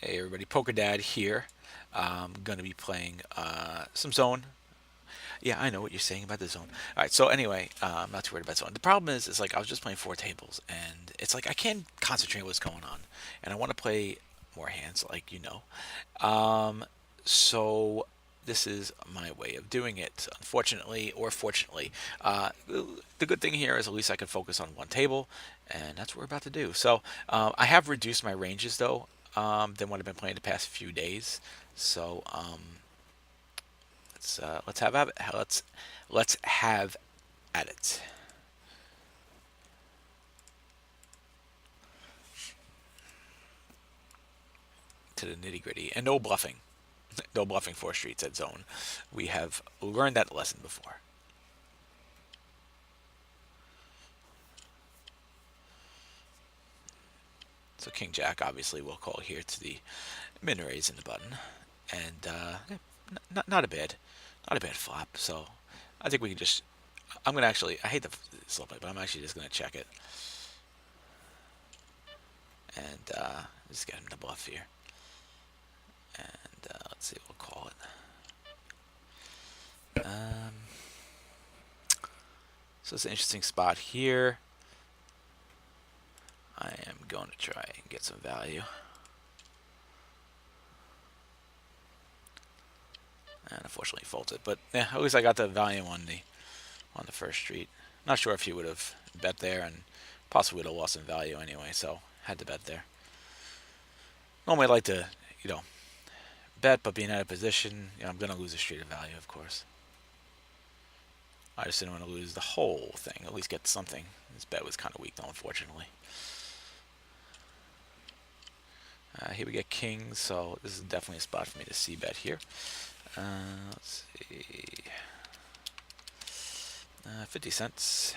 Hey everybody, Poker Dad here. I'm going to be playing some Zone. Yeah, I know what you're saying about the Zone. All right, so anyway, I'm not too worried about Zone. The problem is like I was just playing four tables, and it's like I can't concentrate on what's going on, and I want to play more hands, like you know. So this is my way of doing it. Unfortunately, or fortunately, the good thing here is at least I can focus on one table, and that's what we're about to do. So I have reduced my ranges though than what I've been playing the past few days. So let's have at it. Let's have at it. To the nitty gritty and no bluffing. No bluffing four streets at zone. We have learned that lesson before. So King Jack obviously will call here to the min raise in the button, and not a bad flop. So I think we can just. I'm gonna actually. I hate the slow play, but I'm actually just gonna check it and just get him to bluff here. And let's see, we'll call it. So it's an interesting spot here. I am going to try and get some value. And unfortunately folded, but yeah, at least I got the value on the first street. Not sure if he would have bet there, and possibly would have lost some value anyway. So had to bet there. Normally I like to, bet, but being out of position, I'm going to lose a street of value, of course. I just didn't want to lose the whole thing. At least get something. This bet was kind of weak, though, unfortunately. Here we get kings, so this is definitely a spot for me to see bet here. Let's see. 50 cents.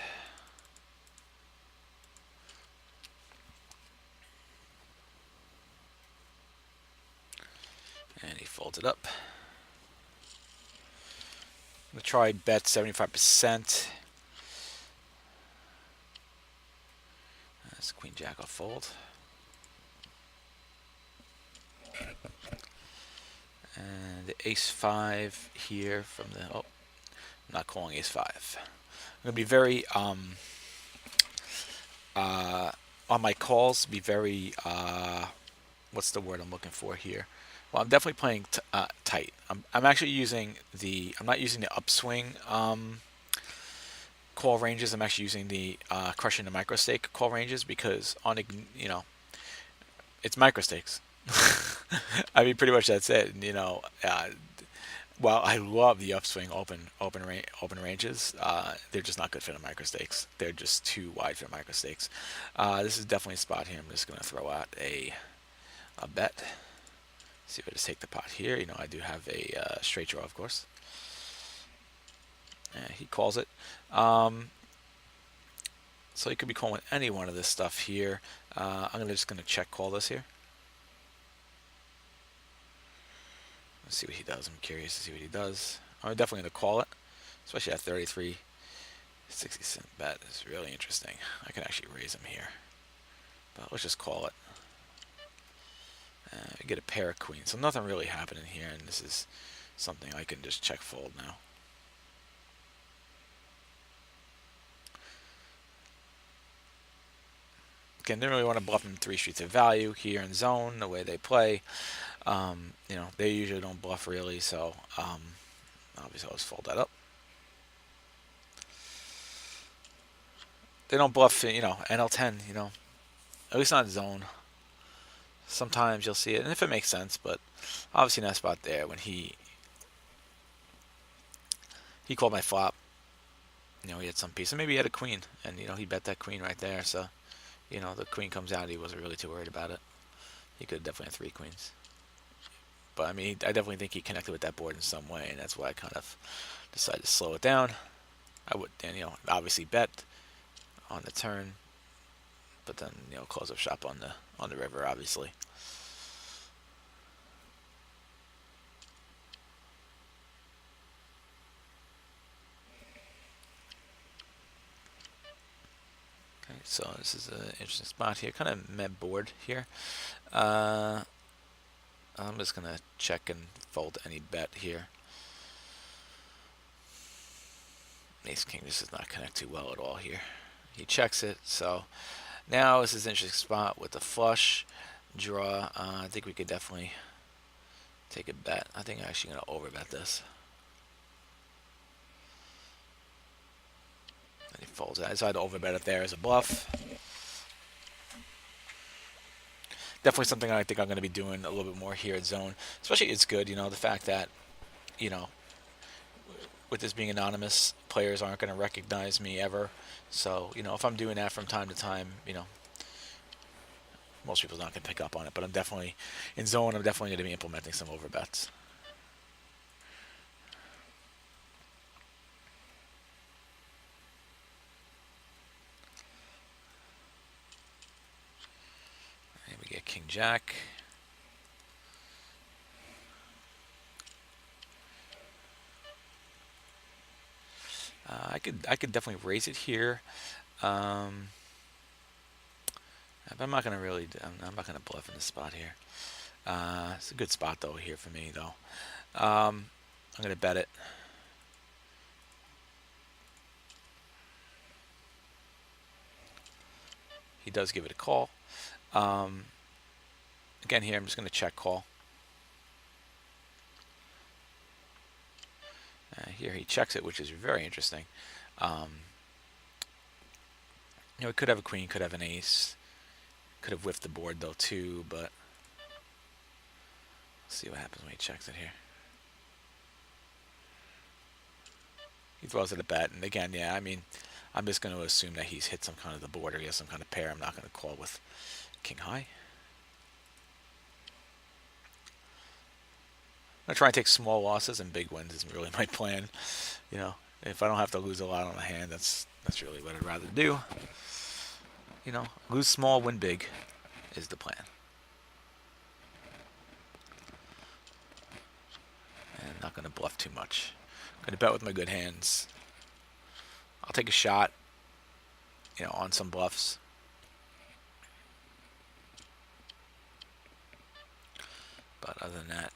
And he folds it up. I'm going to try bet 75%. That's Queen Jack off fold. And the ace 5 here from the. Oh, I'm not calling ace 5. I'm going to be very. On my calls, be very. What's the word I'm looking for here? Well, I'm definitely playing tight. I'm actually using the. I'm not using the upswing call ranges. I'm actually using the crushing the microstake call ranges because on it's microstakes. I mean, pretty much that's it. Well, I love the upswing open ranges. They're just not good for the microstakes. They're just too wide for microstakes. This is definitely a spot here. I'm just going to throw out a bet. See if I just take the pot here. I do have a straight draw, of course. He calls it. So he could be calling any one of this stuff here. I'm just going to check call this here. Let's see what he does. I'm curious to see what he does. I'm definitely going to call it, especially at 33. 60-cent bet is really interesting. I can actually raise him here, but let's just call it. Get a pair of queens, so nothing really happening here, and this is something I can just check fold now. Again, didn't really want to bluff him 3 streets of value here in zone, the way they play. They usually don't bluff really, so obviously I'll just fold that up. They don't bluff, NL10, at least not zone. Sometimes you'll see it, and if it makes sense, but obviously in that spot there when he called my flop, he had some piece, and maybe he had a queen, and he bet that queen right there, so the queen comes out, he wasn't really too worried about it. He could definitely have 3 queens. But I mean, I definitely think he connected with that board in some way, and that's why I kind of decided to slow it down. I would, obviously bet on the turn, but then close up shop on the river, obviously. Okay, so this is an interesting spot here, kind of med board here. I'm just gonna check and fold any bet here. Ace King just does not connect too well at all here. He checks it, so now this is an interesting spot with the flush draw. I think we could definitely take a bet. I think I'm actually gonna overbet this. And he folds it. I decided to overbet it there as a bluff. Definitely something I think I'm going to be doing a little bit more here at Zone. Especially it's good, you know, the fact that, you know, with this being anonymous, players aren't going to recognize me ever. So, you know, if I'm doing that from time to time, you know, most people's not going to pick up on it. But I'm definitely, in Zone, I'm definitely going to be implementing some overbets. And we get King Jack. I could definitely raise it here. I'm not gonna really. I'm not gonna bluff in this spot here. It's a good spot though here for me though. I'm gonna bet it. He does give it a call. Again here, I'm just gonna check call. Here he checks it, which is very interesting. You know, he could have a queen, could have an ace, could have whiffed the board though too, but let's see what happens when he checks it here. He throws it a bet, and again, yeah, I mean, I'm just going to assume that he's hit some kind of the board or he has some kind of pair. I'm not going to call with king high. I'm going to try and take small losses and big wins is really my plan. You know, if I don't have to lose a lot on the hand, that's really what I'd rather do. You know, lose small, win big is the plan. And I'm not going to bluff too much. I'm going to bet with my good hands. I'll take a shot, you know, on some bluffs. But other than that,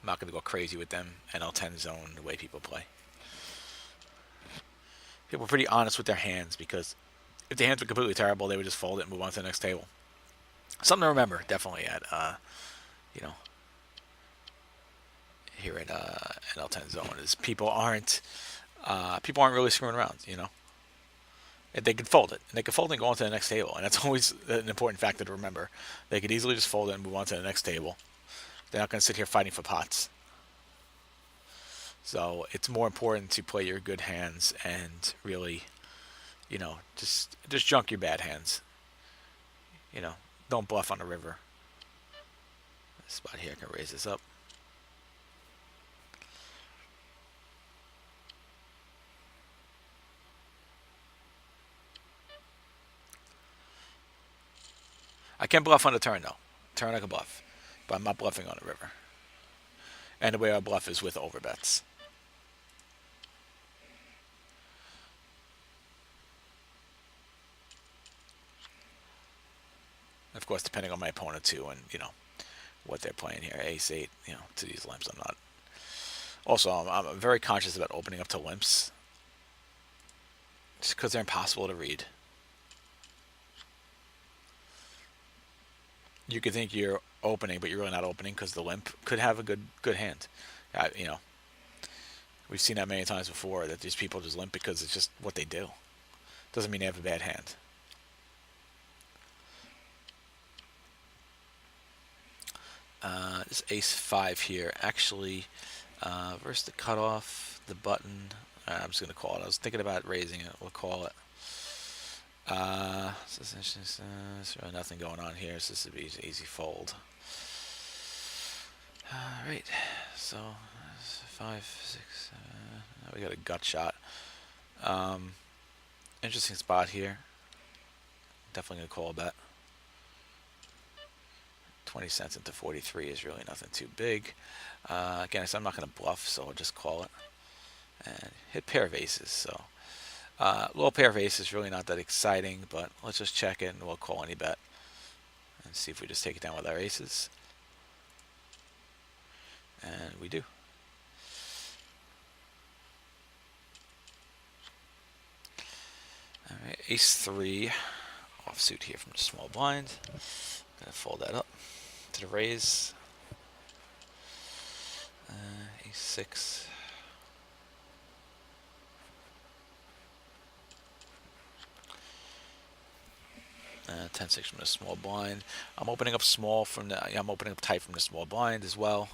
I'm not going to go crazy with them. NL10 Zone, the way people play. People are pretty honest with their hands because if the hands were completely terrible, they would just fold it and move on to the next table. Something to remember, definitely at you know, here at NL10 Zone is people aren't really screwing around. You know, they could fold it and they could fold it and go on to the next table, and that's always an important factor to remember. They could easily just fold it and move on to the next table. They're not going to sit here fighting for pots. So it's more important to play your good hands and really, you know, just junk your bad hands. You know, don't bluff on the river. This spot here, I can raise this up. I can bluff on the turn though. Turn I can bluff, but I'm not bluffing on the river. And the way I bluff is with overbets. Of course, depending on my opponent too, and you know what they're playing here. Ace eight, you know, to these limps, I'm not. Also, I'm very conscious about opening up to limps, just because they're impossible to read. You could think you're opening, but you're really not opening because the limp could have a good hand. You know, we've seen that many times before that these people just limp because it's just what they do. Doesn't mean they have a bad hand. This ace five here actually versus the cutoff, the button. I'm just gonna call it. I was thinking about raising it. We'll call it. There's really nothing going on here, so this would be an easy fold. Alright, so 5, 6, 7. We got a gut shot. Interesting spot here. Definitely gonna call a bet. 20 cents into 43 is really nothing too big. Again, so I'm not gonna bluff, so I'll just call it and hit pair of aces. So little pair of aces, really not that exciting, but let's just check it and we'll call any bet and see if we just take it down with our aces. And we do. All right, ace three offsuit here from the small blind. Gonna fold that up to the raise. Ace six. 10-6 from the small blind. I'm opening up small from the. I'm opening up tight from the small blind as well.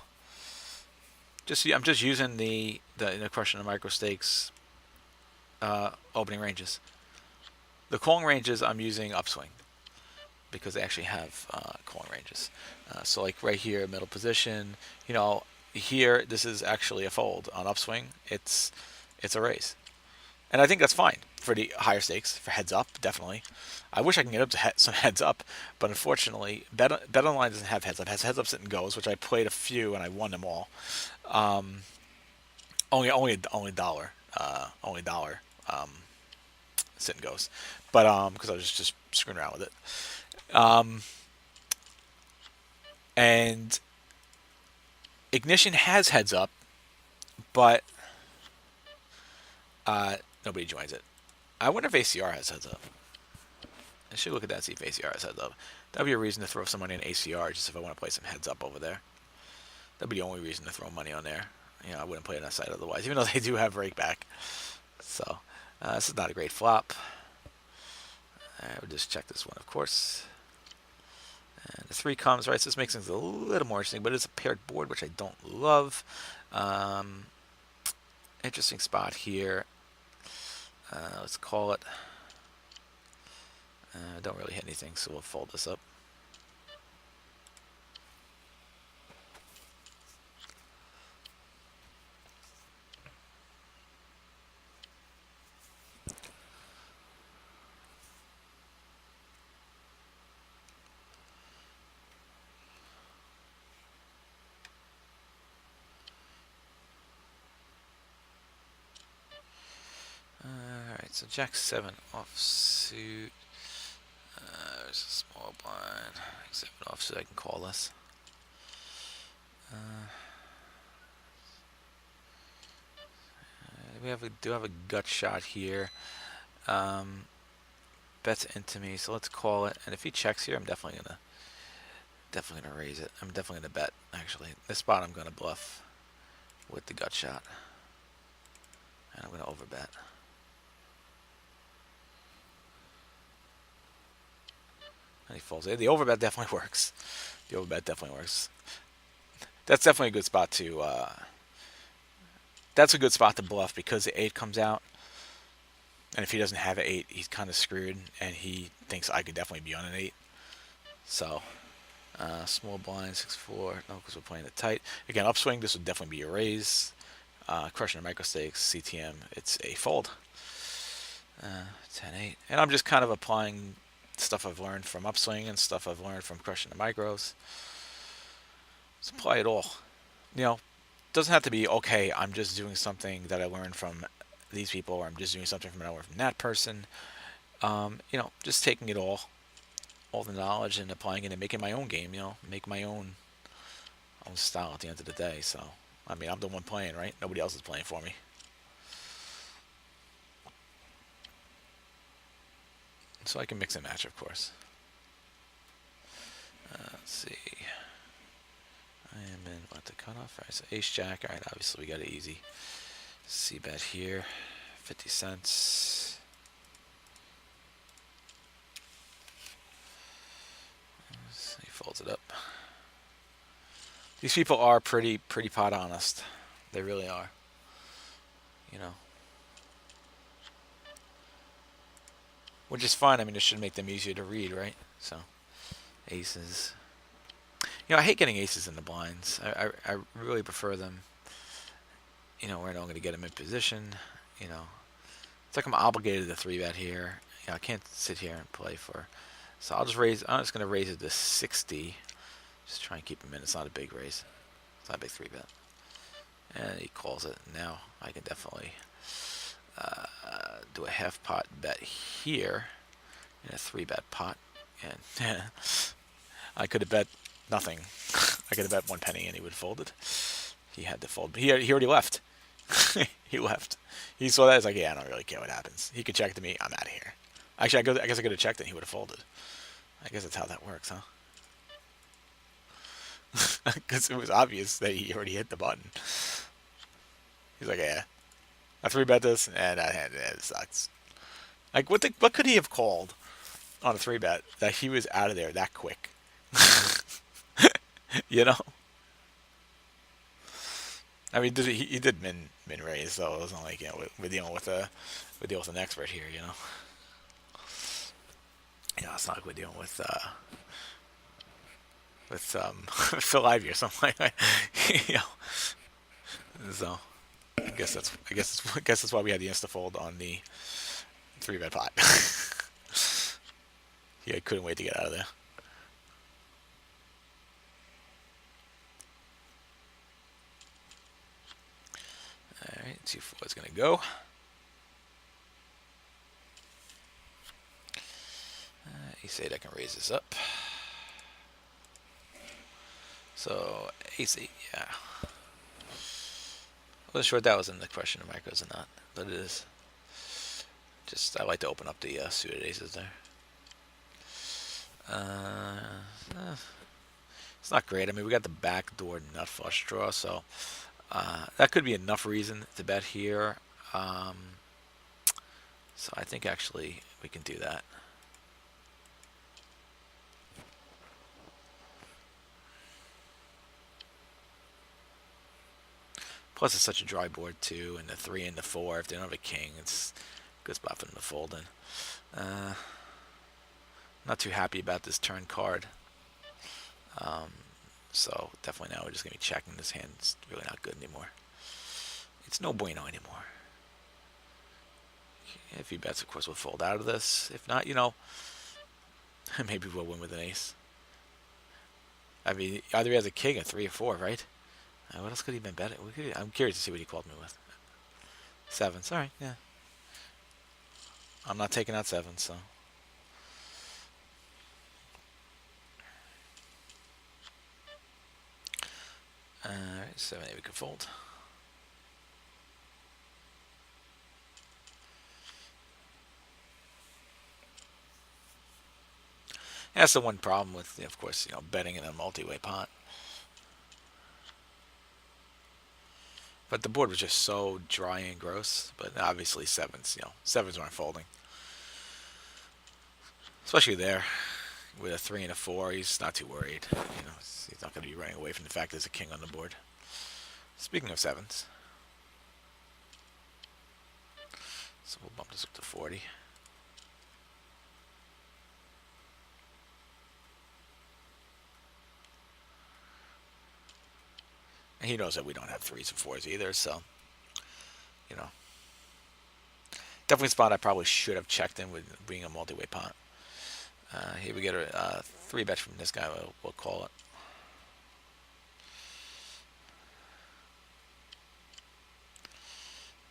I'm just using the crushing the micro stakes opening ranges. The calling ranges I'm using upswing because they actually have calling ranges. So like right here, middle position. Here this is actually a fold on upswing. It's a raise. And I think that's fine for the higher stakes, for heads up, definitely. I wish I can get up to some heads up, but unfortunately, Bet Online doesn't have heads up. It has heads up, sit and goes, which I played a few and I won them all. Only dollar, only dollar sit and goes, but because I was just screwing around with it. And Ignition has heads up, but nobody joins it. I wonder if ACR has heads up. I should look at that and see if ACR has heads up. That'd be a reason to throw some money in ACR just if I want to play some heads up over there. That'd be the only reason to throw money on there. I wouldn't play on that side otherwise, even though they do have rake back. So, this is not a great flop. We'll just check this one, of course. And the 3 comes, right? So this makes things a little more interesting, but it's a paired board, which I don't love. Interesting spot here. Let's call it. Don't really hit anything, so we'll fold this up. Alright, so Jack 7 offsuit. There's a small blind. 7 offsuit, I can call this. We do have a gut shot here. Bets into me, so let's call it. And if he checks here, I'm definitely gonna raise it. I'm definitely gonna bet. Actually, this spot I'm gonna bluff with the gut shot, and I'm gonna overbet. And he folds. The overbet definitely works. The overbet definitely works. That's definitely a good spot to. That's a good spot to bluff because the 8 comes out, and if he doesn't have an 8, he's kind of screwed, and he thinks I could definitely be on an 8. So, small blind 6-4. No, because we're playing it tight. Again, upswing. This would definitely be a raise. Crushing the micro stakes, CTM. It's a fold. 10-8, and I'm just kind of applying stuff I've learned from upswing and stuff I've learned from crushing the micros. Let's apply it all. Doesn't have to be okay. I'm just doing something that I learned from these people, or I'm just doing something from that person. Just taking it all the knowledge and applying it and making my own game. Make my own style at the end of the day. So, I'm the one playing, right? Nobody else is playing for me. So I can mix and match, of course. Let's see. I am in the cutoff. All right, so ace jack. All right, obviously we got it easy. C bet here, 50 cents. He folds it up. These people are pretty pot honest. They really are. Which is fine. It should make them easier to read, right? So, aces. I hate getting aces in the blinds. I really prefer them. Where I'm going to get them in position. It's like I'm obligated to 3-bet here. I can't sit here and play for. So I'm just going to raise it to 60. Just try and keep him in. It's not a big raise. It's not a big 3-bet. And he calls it. Now I can definitely do a half pot bet here in a 3-bet pot. And I could have bet nothing. I could have bet 1 penny and he would have folded. He had to fold. But he already left. He left. He saw that. He's like, yeah, I don't really care what happens. He could check to me. I'm out of here. Actually, I guess I could have checked and he would have folded. I guess that's how that works, huh? Because it was obvious that he already hit the button. He's like, yeah, I three bet this, and I had it sucks. Like, what could he have called on a three bet that he was out of there that quick? You know? I mean, he did min raise, so it wasn't like, we're dealing with an expert here, you know. It's not like we're dealing with Phil Ivey or something like that. you know. So I guess that's why we had the insta fold on the three bet pot. Yeah, I couldn't wait to get out of there. All right, 2-4 is gonna go. Ace 8, I can raise this up. So Ace 8, yeah. I wasn't sure if that was in the question of micros or not, but it is. Just I like to open up the suited aces there. It's not great. I mean, we got the backdoor nut flush draw, so that could be enough reason to bet here. So I think actually we can do that. Plus, it's such a dry board too, and the 3 and the 4. If they don't have a king, it's a good spot for them to fold in. Not too happy about this turn card. So definitely now we're just gonna be checking. This hand. It's really not good anymore. It's no bueno anymore. If he bets, of course, we'll fold out of this. If not, maybe we'll win with an ace. I mean, either he has a king, a 3 or 4, right? What else could he have been betting? I'm curious to see what he called me with. Sevens. All right, yeah. I'm not taking out sevens, so. All right, 7-8 we can fold. That's the one problem with, of course, betting in a multi-way pot. But the board was just so dry and gross. But obviously sevens aren't folding. Especially there, with a 3 and a 4, he's not too worried. He's not going to be running away from the fact there's a king on the board. Speaking of sevens, so we'll bump this up to 40. And he knows that we don't have 3s and 4s either, so, definitely a spot I probably should have checked in with being a multi-way pot. Here we get a 3 bet from this guy, we'll call it.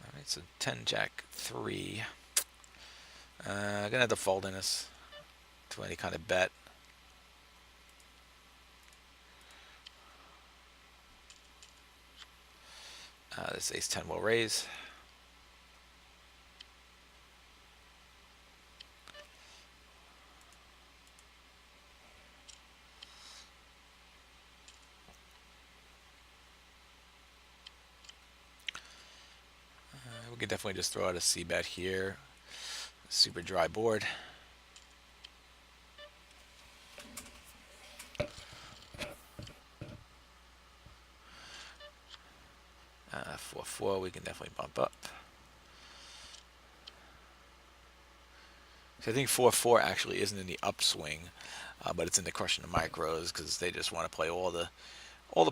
Alright, so 10 jack 3. Gonna have to fold in this to any kind of bet. This ace 10 will raise. We could definitely just throw out a C bet here. Super dry board. Uh, 4-4, we can definitely bump up. So I think 4-4 actually isn't in the upswing, but it's in the crushing the micros because they just want to play all the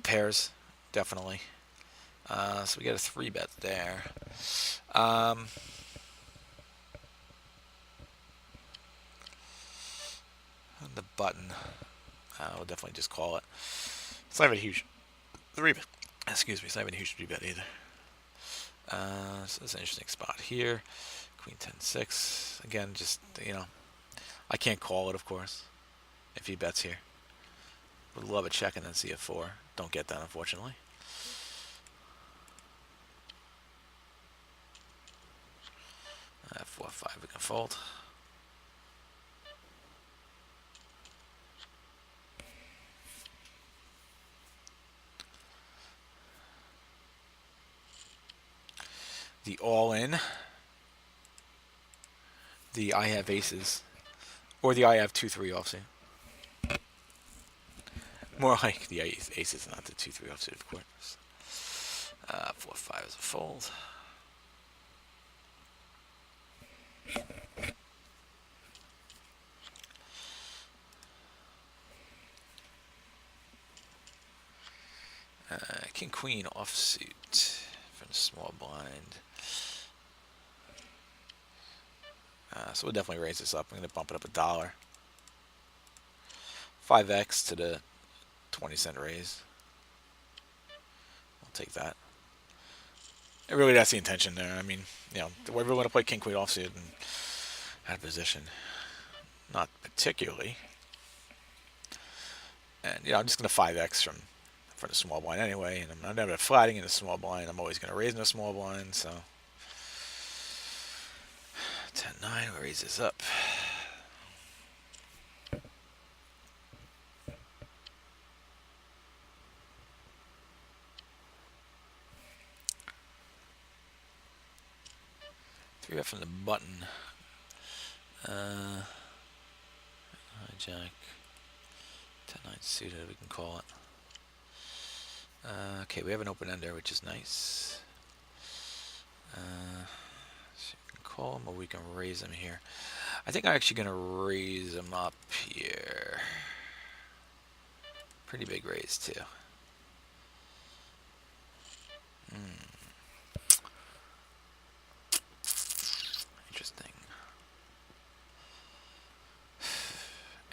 pairs, definitely. So we get a 3 bet there. The button, we'll definitely just call it. It's not even a huge 3 bet. Excuse me, it's not even a huge 3 bet either. So it's an interesting spot here. Queen 10-6. Again, just, I can't call it, of course, if he bets here. Would love a check and then see a 4. Don't get that, unfortunately. 4-5, we can fold. The all-in. The I have aces. Or the I have 2-3 offsuit. More like the aces, not the 2-3 offsuit, of course. 4-5 is a fold. King Queen offsuit from the small blind. So we'll definitely raise this up. I'm going to bump it up $1. 5x to the 20-cent raise. I'll take that. And really, that's the intention there. I mean, you know, we're going to play King Queen offsuit and out of position. Not particularly. And, you know, I'm just going to 5x from the small blind anyway. And I'm never flatting in the small blind. I'm always going to raise in the small blind. So 10-9, we'll raise this up. Three bet from the button. Hijack. 10-9 suited, we can call it. Okay, we have an open ender, which is nice. So you can call him, or we can raise him here. I think I'm actually going to raise him up here. Pretty big raise, too. Interesting.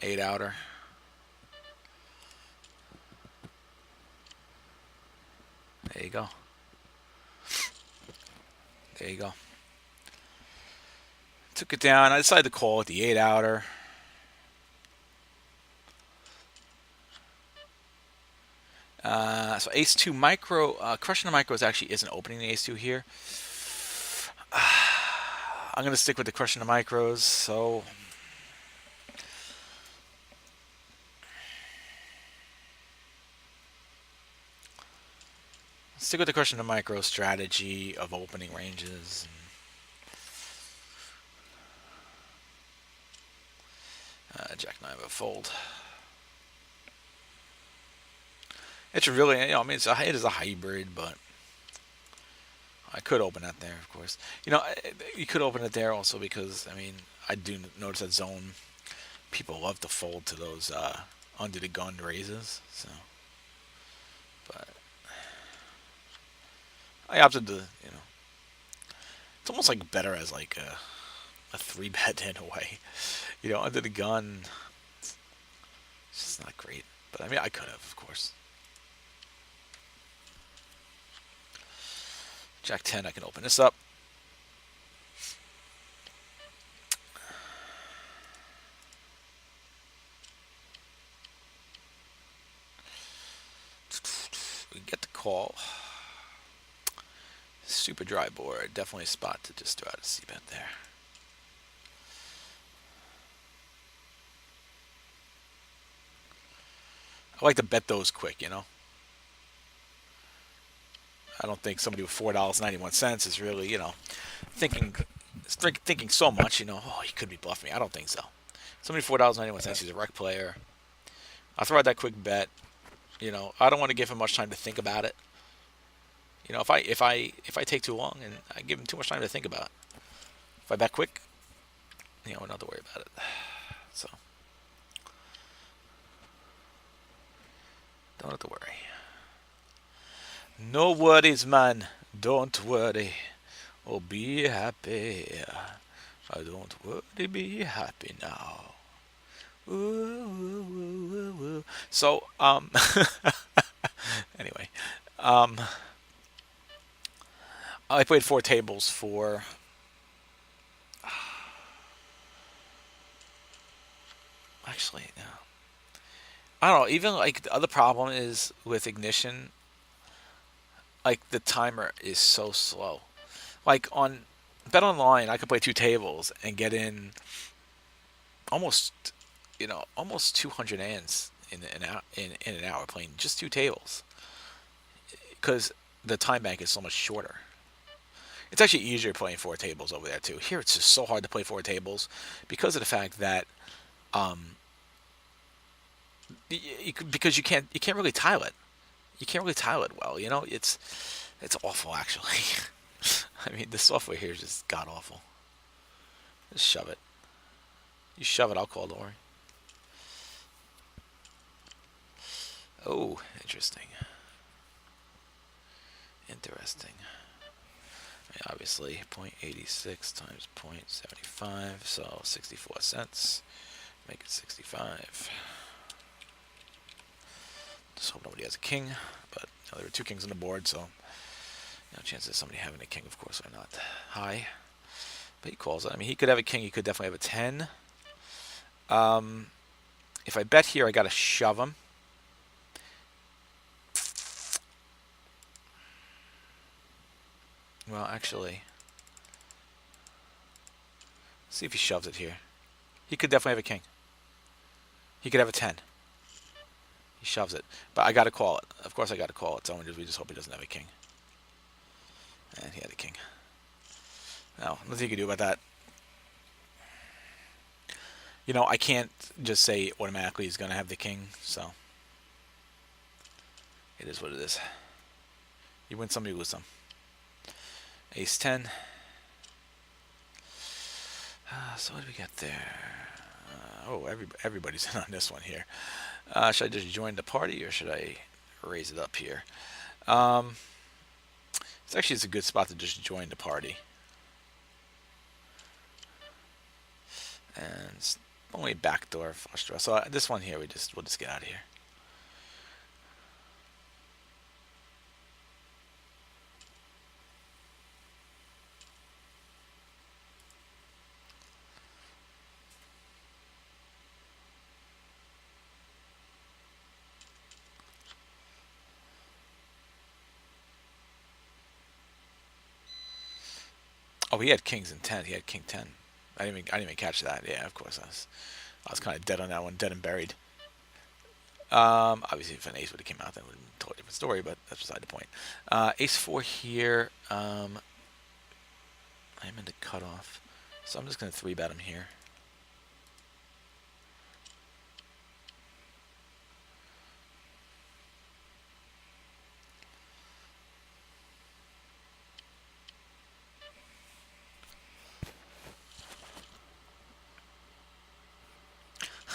8 outer. There you go. There you go. Took it down. I decided to call it the 8 outer. So ace 2 micro. Crushing the micros actually isn't opening the ace 2 here. I'm going to stick with the crushing the micros. So stick with the crushing the micro strategy of opening ranges. Jack 9 of a fold. It's really, you know, I mean, it is a hybrid, but I could open that there, of course. You know, you could open it there also because, I mean, I do notice that zone, people love to fold to those under the gun raises. So, but I opted to, you know, it's almost like better as like a 3-bet in a way. You know, under the gun, it's just not great. But I mean, I could have, of course. Jack 10, I can open this up. We get the call. Super dry board. Definitely a spot to just throw out a C-bet there. I like to bet those quick, you know. I don't think somebody with $4.91 is really, you know, thinking so much, you know, oh, he could be bluffing me. I don't think so. Somebody $4.91, he's a rec player. I'll throw out that quick bet. You know, I don't want to give him much time to think about it. You know, if I take too long and I give him too much time to think about it, if I bet quick, you know, I don't have to worry about it. So don't have to worry. No worries, man. Don't worry. Oh, be happy. I don't worry, be happy now. Ooh, ooh, ooh, ooh, ooh. So, anyway, I played 4 tables for actually, no. I don't know. Even like the other problem is with ignition, like the timer is so slow. Like on Bet online, I could play two tables and get in almost, almost 200 ands in an hour playing just two tables because the time bank is so much shorter. It's actually easier playing four tables over there too. Here it's just so hard to play four tables because of the fact that um, because you can't really tile it. You can't really tile it well. It's awful actually. I mean the software here is just god awful. Just shove it. You shove it, I'll call. Don't worry. Oh, interesting. Interesting. I mean, obviously, 0.86 times 0.75, so 64 cents. Make it 65. Just hope nobody has a king, but there were two kings on the board, so chances of somebody having a king, of course, are not high. But he calls it. I mean, he could have a king. He could definitely have a 10. If I bet here, I got to shove him. Well, actually, let's see if he shoves it here. He could definitely have a king. He could have a 10. He shoves it. But I got to call it. Of course I got to call it. So we just hope he doesn't have a king. And he had a king. Now, nothing you can do about that. I can't just say automatically he's going to have the king, so it is what it is. You win some, you lose some. Ace 10. So what do we got there? Everybody's in on this one here. Should I just join the party or should I raise it up here? It's a good spot to just join the party. And it's only a backdoor flush draw. So this one here, we'll just get out of here. Oh, he had kings and 10. He had king 10. I didn't even catch that. Yeah, of course. I was kind of dead on that one, dead and buried. Obviously, if an ace would have came out, then it would have been a totally different story, but that's beside the point. Ace 4 here. I'm in the cutoff, so I'm just going to 3-bet him here.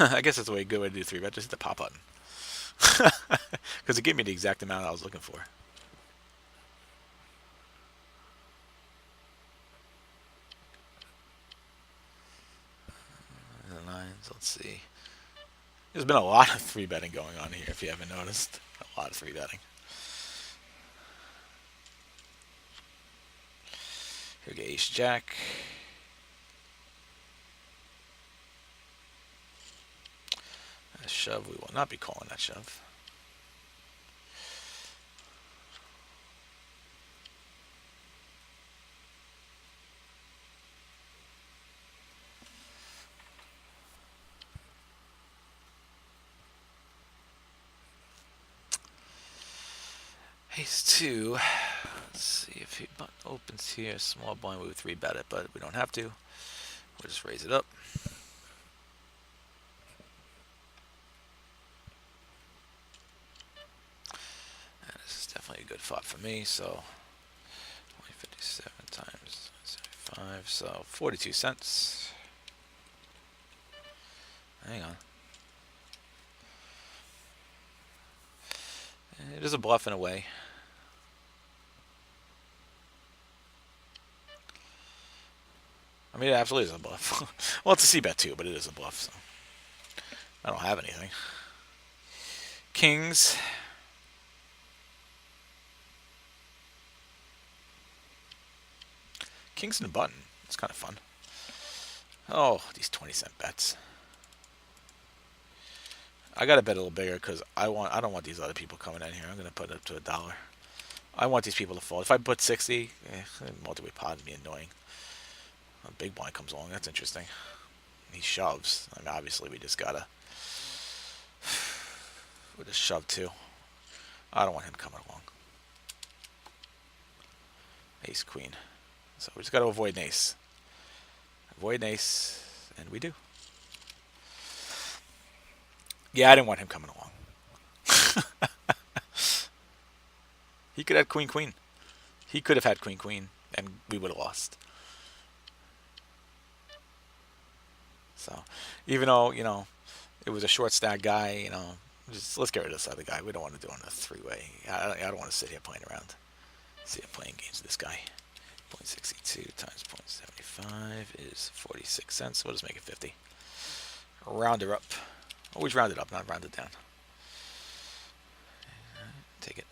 I guess that's a good way to do 3-bet. Just hit the pop button. Because it gave me the exact amount I was looking for. The nines, let's see. There's been a lot of 3-betting going on here, if you haven't noticed. A lot of 3-betting. Here we go, ace jack. A shove, we will not be calling that shove. Ace 2. Let's see if he opens here. Small blind, we would 3-bet it, but we don't have to. We'll just raise it up. And this is definitely a good flop for me, so 57 times 75, so 42 cents. Hang on. It is a bluff in a way. I mean, it absolutely is a bluff. Well, it's a c-bet too, but it is a bluff, so I don't have anything. Kings. Kings and a button. It's kind of fun. Oh, these 20-cent bets. I gotta bet a little bigger because I don't want these other people coming in here. I'm gonna put it up to $1. I want these people to fold. If I put 60, multi-way pot would be annoying. A big blind comes along. That's interesting. He shoves. I mean, obviously, we just gotta. We just shove too. I don't want him coming along. Ace, queen. So we just gotta avoid an ace. Avoid an ace, and we do. Yeah, I didn't want him coming along. He could have queen, queen. He could have had queen, queen, and we would have lost. So, even though, it was a short stack guy, just let's get rid of this other guy. We don't want to do it on a three-way. I don't want to sit here playing around. See, I'm playing games with this guy. 0.62 times 0.75 is 46 cents. We'll just make it 50. Round her up. Always round it up, not round it down. Take it.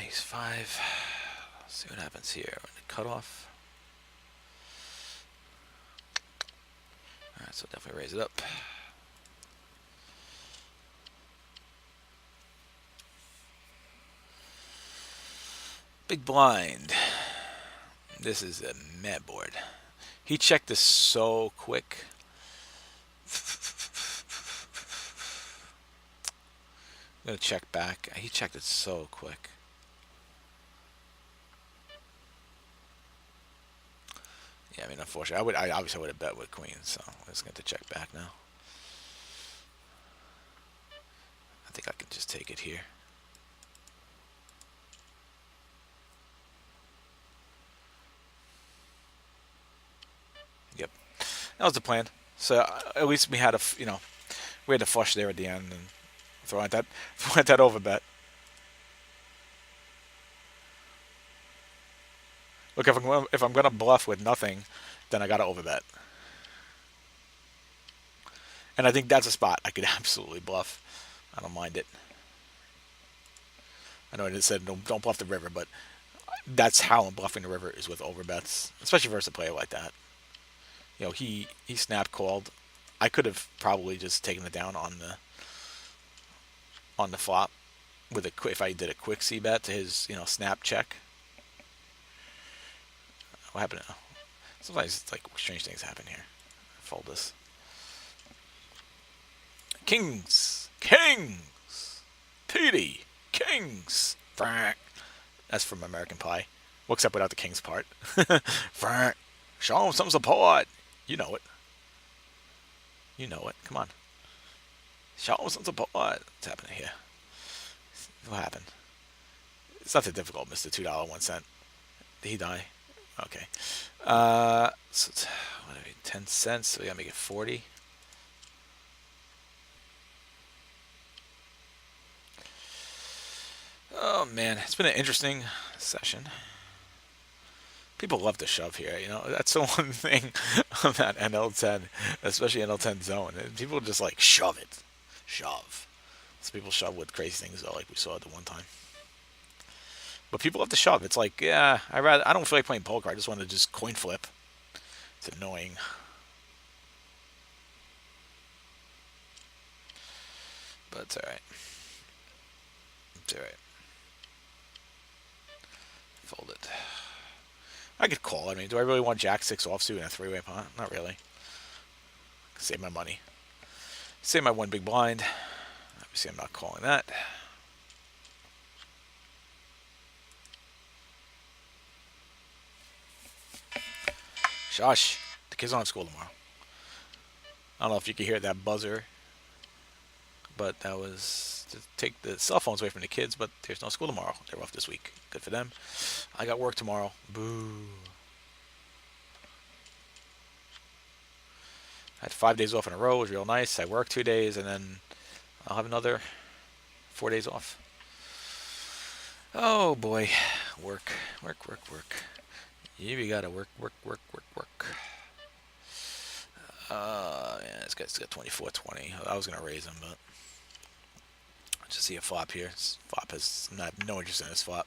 Ace 5. Let's see what happens here. Cut off. Alright, so definitely raise it up. Big blind. This is a mad board. He checked this so quick. I'm gonna check back. He checked it so quick. Yeah, I mean, unfortunately, I obviously would have bet with queen, so I'm just going to check back now. I think I can just take it here. Yep, that was the plan. So at least we had we had the flush there at the end and throw out that over bet. Look, if I'm gonna bluff with nothing, then I gotta overbet. And I think that's a spot I could absolutely bluff. I don't mind it. I know I just said don't bluff the river, but that's how I'm bluffing the river is with overbets, especially versus a player like that. He snap called. I could have probably just taken it down on the flop with if I did a quick c bet to his snap check. What happened now? Sometimes it's like strange things happen here. Fold this. Kings. Petey. Kings. Frank. That's from American Pie. Well, except without the king's part. Frank. Show him some support. You know it. Come on. Show him some support. What's happening here? What happened? It's not that difficult, Mr. $2 1 cent. Did he die? Okay. So it's, 10 cents. So we gotta make it 40. Oh man, it's been an interesting session. People love to shove here. That's the one thing about NL10, especially NL10 Zone. People just like shove it, shove. So people shove with crazy things though, like we saw at the one time. But people love to shove. It's like, yeah, I don't feel like playing poker. I just want to just coin flip. It's annoying. But it's alright. It's alright. Fold it. I could call. I mean, do I really want Jack 6 offsuit in a three-way pot? Not really. Save my money. Save my one big blind. Obviously, I'm not calling that. Shush. The kids don't have school tomorrow. I don't know if you can hear that buzzer, but that was to take the cell phones away from the kids, but there's no school tomorrow. They're off this week. Good for them. I got work tomorrow. Boo. I had 5 days off in a row. It was real nice. I worked 2 days, and then I'll have another 4 days off. Oh, boy. Work. Yeah, we gotta work. Yeah, this guy's got 24-20. I was gonna raise him, but just see a flop here. This flop has no interest in this flop.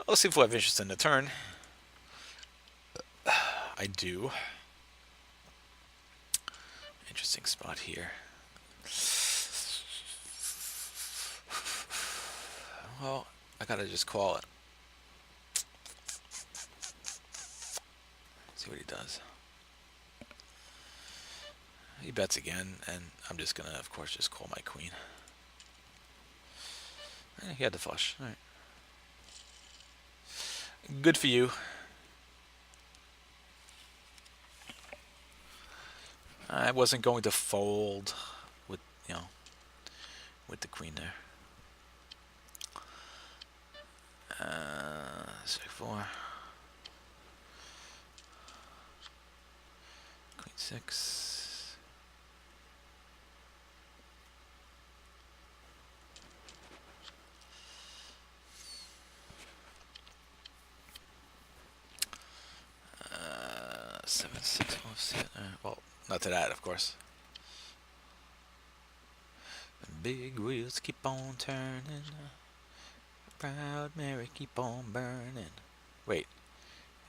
Let's see if we have interest in the turn. I do. Interesting spot here. Well, I gotta just call it. See what he does. He bets again, and I'm just gonna, of course, just call my queen. He had the flush. All right. Good for you. I wasn't going to fold with, you know, with the queen there. 6-4. Queen 6. Uh, 7-6 offset. Well, not to that, of course. The big wheels keep on turning. Proud Mary keep on burning. Wait,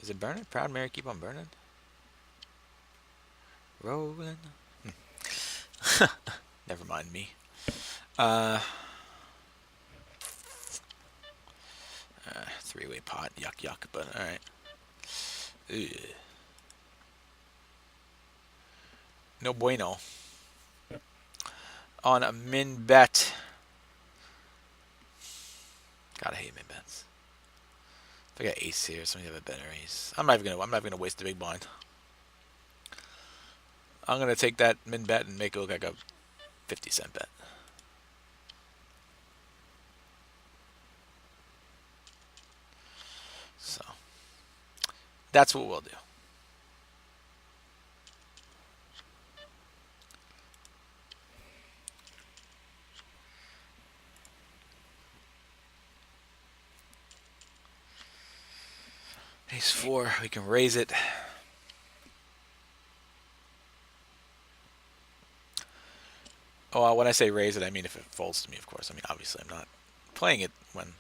is it burning? Proud Mary keep on burning? Rolling. Never mind me. Three-way pot. Yuck, yuck. But all right. Ugh. No bueno. On a min bet. Gotta hate min bets. If I got ace here, somebody have a better ace. I'm not even gonna waste the big blind. I'm gonna take that min bet and make it look like a 50-cent bet. So that's what we'll do. Ace 4, we can raise it. Oh, when I say raise it, I mean if it folds to me, of course. I mean, obviously, I'm not playing it when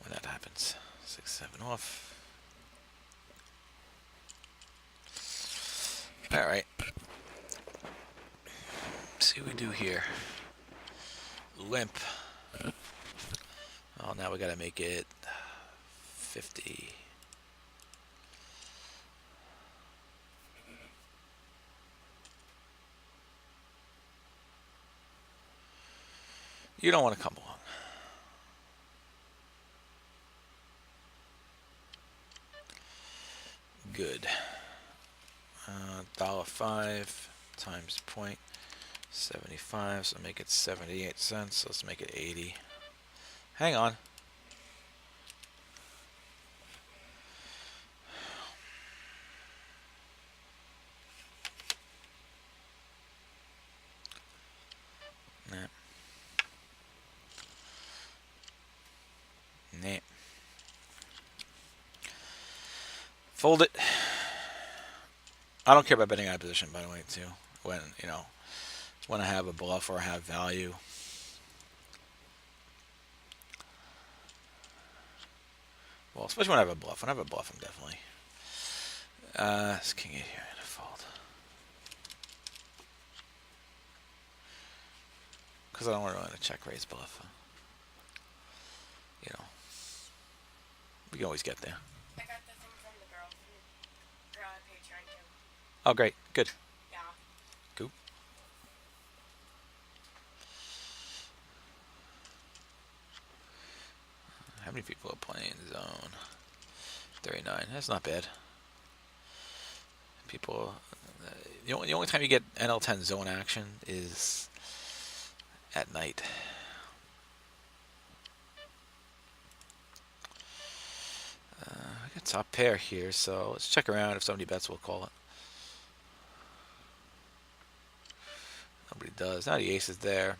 that happens. 6-7 off. All right. Let's see what we do here. Limp. Oh, now we gotta make it 50. You don't want to come along. Good. $1.05 times 0.75, so make it 78 cents. Let's make it 80. Hang on. Nah. Nah. Fold it. I don't care about betting out of position, by the way, too. When, when I have a bluff or I have value. Well, especially when I have a bluff. When I have a bluff, I'm definitely. It's king 8 here. I'm going to fold. Because I don't really want to check raise bluff. We can always get there. I got the thing from the girl on Patreon too. Oh, great. Good. Yeah. Cool. How many people are playing zone? 39. That's not bad. People. The only time you get NL10 zone action is at night. I got top pair here, so let's check around. If somebody bets, we'll call it. Nobody does. Now the ace is there.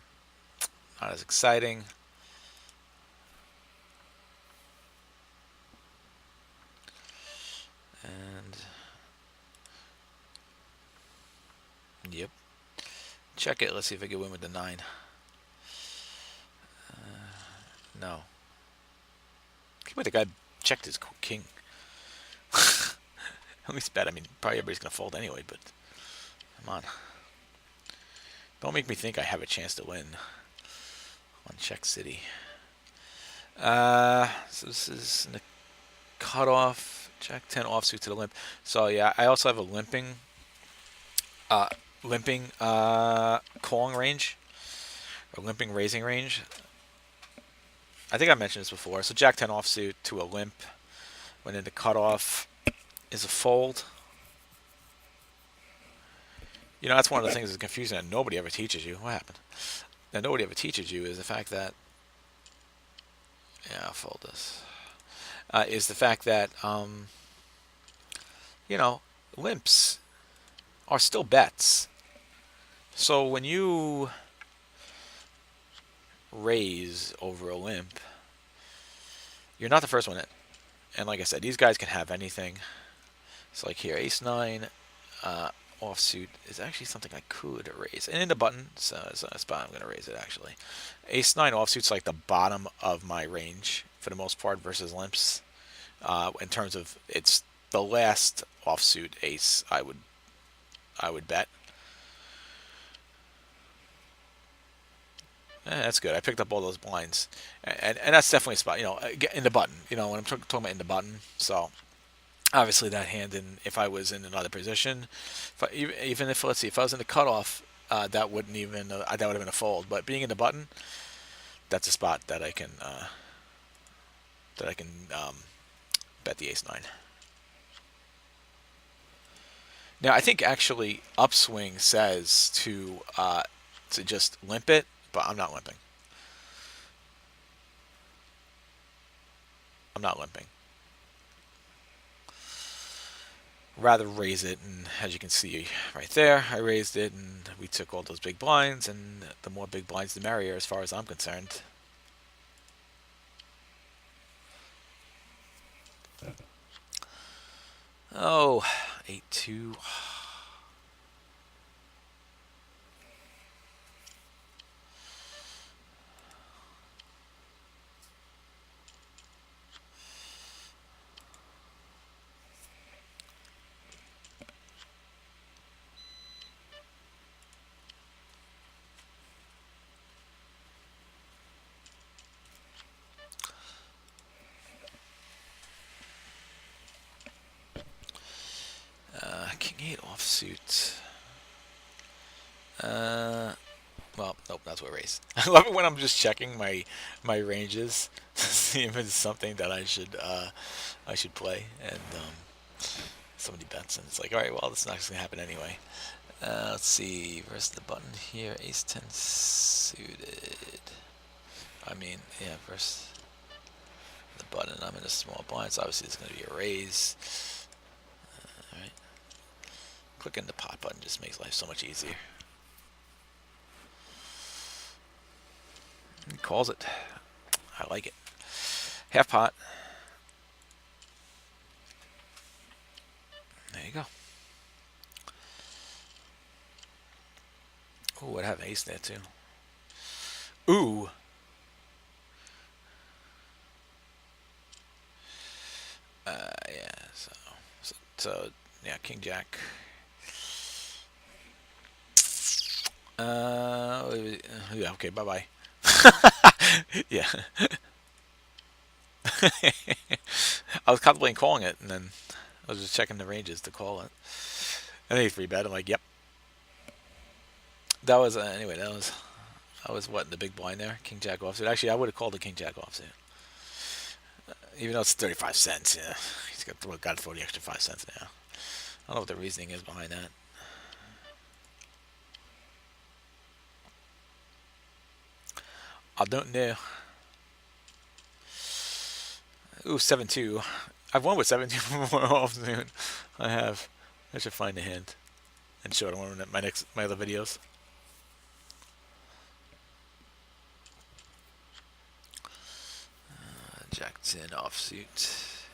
Not as exciting. And yep. Check it. Let's see if I can win with the 9. No. Wait, the guy checked his king. At least bet. I mean, probably everybody's going to fold anyway, but come on. Don't make me think I have a chance to win on Check City. So this is in the cutoff. Jack 10 offsuit to the limp. So yeah, I also have a uh, limping calling range or limping raising range. I think I mentioned this before. So Jack 10 offsuit to a limp when in the cutoff is a fold. You know, that's one of the things that's confusing that nobody ever teaches you. What happened? That nobody ever teaches you is the fact that, yeah, I'll fold this. Is the fact that, you know, limps are still bets. So when you raise over a limp, you're not the first one in. And like I said, these guys can have anything. So like here, ace nine offsuit is actually something I could raise. And in the button, so it's a spot I'm going to raise it actually. Ace nine offsuit's like the bottom of my range for the most part versus limps. In terms of it's the last offsuit ace I would bet. That's good. I picked up all those blinds, and that's definitely a spot. In the button. When I'm talking about in the button. So obviously that hand, and if I was in another position, even if let's see, if I was in the cutoff, that wouldn't even that would have been a fold. But being in the button, that's a spot that I can bet the ace nine. Now I think actually upswing says to just limp it, but I'm not limping. I'm not limping. Rather raise it, and as you can see right there, I raised it, and we took all those big blinds, and the more big blinds the merrier as far as I'm concerned. Oh, 8-2. King 8 offsuit. Well, nope, that's what raise. I love it when I'm just checking my ranges to see if it's something that I should play, and somebody bets, and it's like, all right, well, this is not going to happen anyway. Let's see, where's the button here? Ace 10 suited. I mean, yeah, versus the button. I'm in a small blind, so obviously it's going to be a raise. All right, clicking the pot button just makes life so much easier. He calls it. I like it. Half pot. There you go. Ooh, I have an ace there too. Ooh. Yeah. So yeah, King Jack. Yeah. Okay. Bye bye. Yeah. I was contemplating calling it, and then I was just checking the ranges to call it. And then he three bet. I'm like, yep. That was anyway. That was what, the big blind there. King Jack offsuit. Actually, I would have called the King Jack offsuit, even though it's 35 cents. Yeah, he's got to throw the extra 5 cents now. I don't know what the reasoning is behind that. I don't know. Ooh, 7-2. I've won with 7-2 before offsuit. I have. I should find a hand and show it on one of my other videos. Jack 10 offsuit.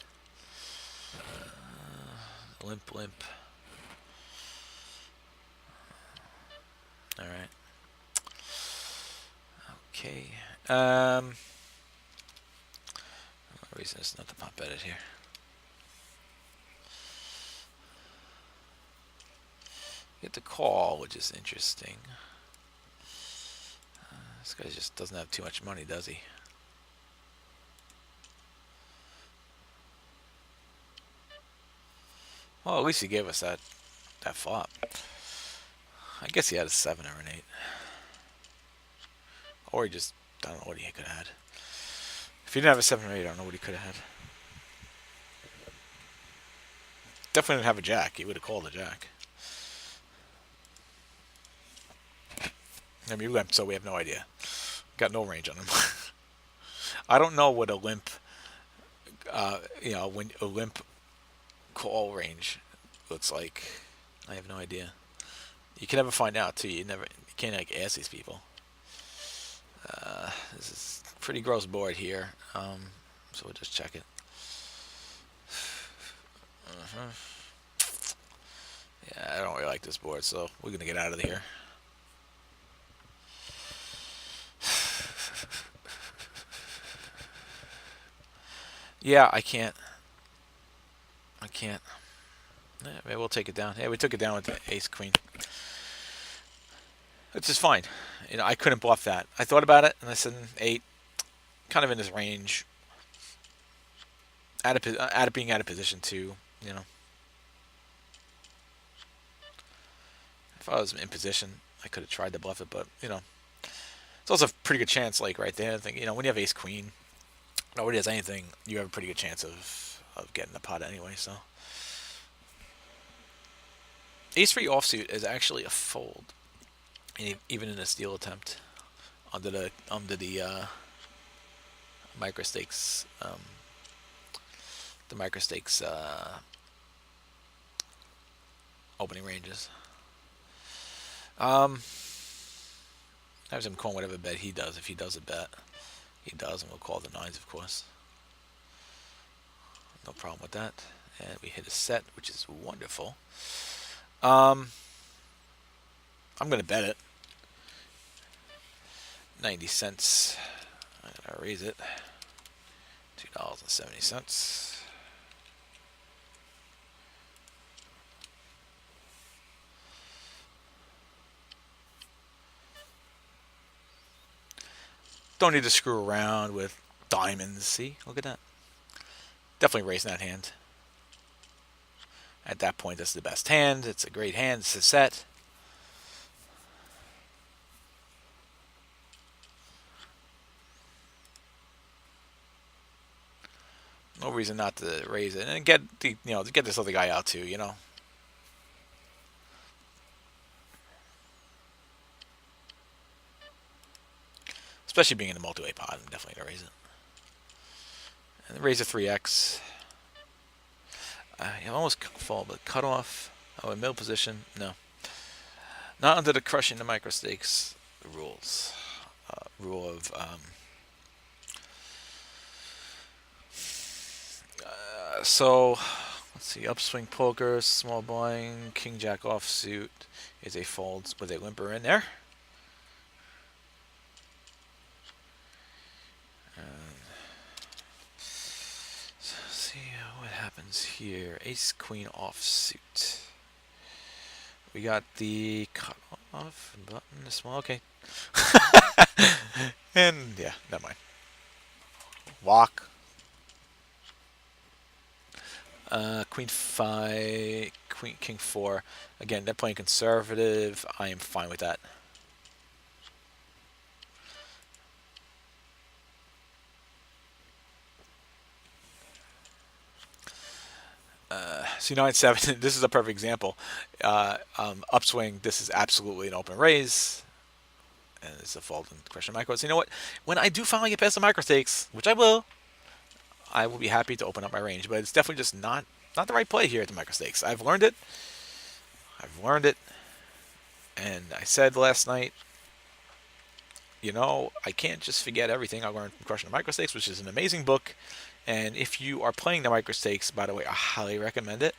Limp, limp. All right. Okay. Reason it's not the pop edit here. Get the call, which is interesting. This guy just doesn't have too much money, does he? Well, at least he gave us that flop. I guess he had a 7 or an 8. Or he just, I don't know what he could have had. If he didn't have a 7 or 8, I don't know what he could have had. Definitely didn't have a jack. He would have called a jack. I mean, we limped, so we have no idea. Got no range on him. I don't know what a limp, when a limp call range looks like. I have no idea. You can never find out too. You can't like ask these people. This is a pretty gross board here. So we'll just check it. Yeah, I don't really like this board, so we're gonna get out of here. Yeah, I can't. I can't. Yeah, maybe we'll take it down. Yeah, we took it down with the ace queen. Which is fine. I couldn't bluff that. I thought about it, and I said 8, kind of in this range. Out of being out of position too. You know, if I was in position, I could have tried to bluff it, but it's also a pretty good chance. Like right there, I think when you have ace queen, nobody has anything. You have a pretty good chance of getting the pot anyway. So ace three offsuit is actually a fold, even in a steal attempt under the micro stakes the micro stakes opening ranges. Um, I have him calling whatever bet he does. If he does a bet, he does, and we'll call the nines, of course. No problem with that. And we hit a set, which is wonderful. I'm gonna bet it. 90 cents. I'm gonna raise it. $2.70. Don't need to screw around with diamonds. See, look at that. Definitely raising that hand. At that point, that's the best hand. It's a great hand. It's a set. No reason not to raise it and get this other guy out too. Especially being in the multi-way pot, I'm definitely gonna raise it. And raise a 3x. I almost fall, but cut off. Oh, in middle position. No, not under the crushing the micro stakes rules. Rule of so let's see. Upswing poker, small blind, king jack offsuit is a fold with a limper in there. See what happens here. Ace queen offsuit. We got the cut off button. Small. Okay. And yeah, never mind. Walk. Queen 5, Queen King 4. Again, they're playing conservative. I am fine with that. C9-7. This is a perfect example. Upswing. This is absolutely an open raise, and it's a fold in question micro. So you know what? When I do finally get past the micro stakes, which I will be happy to open up my range. But it's definitely just not the right play here at the micro stakes. I've learned it. And I said last night, I can't just forget everything I learned from Crushing the Micro Stakes, which is an amazing book. And if you are playing the micro stakes, by the way, I highly recommend it.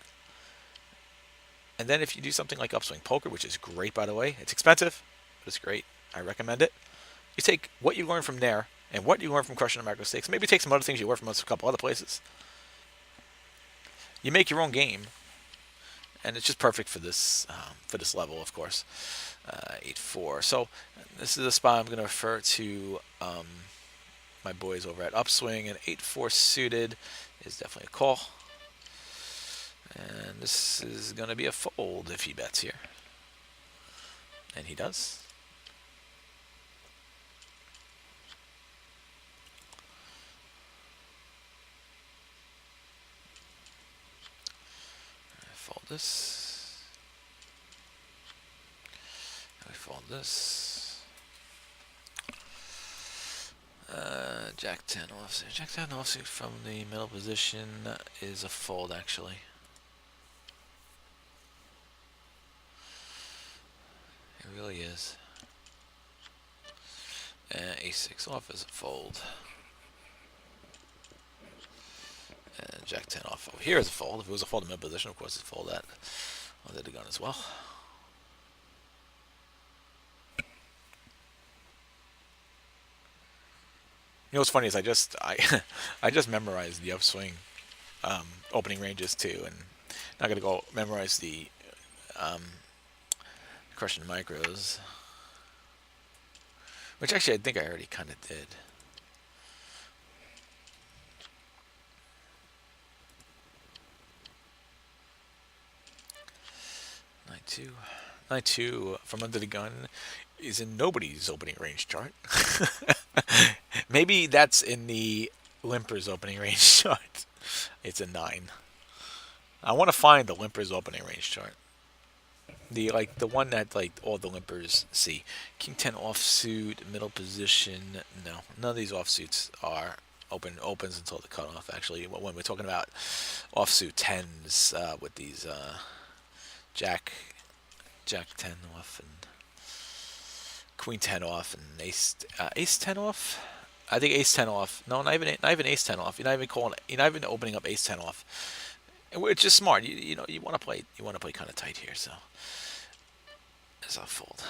And then if you do something like Upswing Poker, which is great, by the way, it's expensive, but it's great. I recommend it. You take what you learn from there and what you learn from Crushing the Micro Stakes. Maybe take some other things you learn from a couple other places. You make your own game, and it's just perfect for this level, of course. 8-4. So this is the spot I'm going to refer to my boys over at Upswing, and 8-4 suited is definitely a call. And this is going to be a fold if he bets here. And he does. Fold this. We fold this. Jack 10 offsuit. Jack 10 offsuit from the middle position is a fold, actually. It really is. And A6 off is a fold. And Jack 10 off over here is a fold. If it was a fold in middle position, of course, it's a fold that under the gun as well. You know what's funny is I just memorized the upswing opening ranges too, and not gonna go memorize the um, crushing micros, which actually I think I already kind of did. Nine two from under the gun is in nobody's opening range chart. Maybe that's in the Limper's opening range chart. It's a 9. I want to find the Limper's opening range chart. The one that like all the limpers see. King 10 offsuit, middle position. No, none of these offsuits are opens until the cutoff. Actually, when we're talking about offsuit 10s with these Jack 10 off and Queen 10 off and Ace 10 off. I think Ace 10 off. No, not even Ace 10 off. You're not even opening up Ace 10 off, which is smart. You know you want to play kind of tight here, so it's a fold.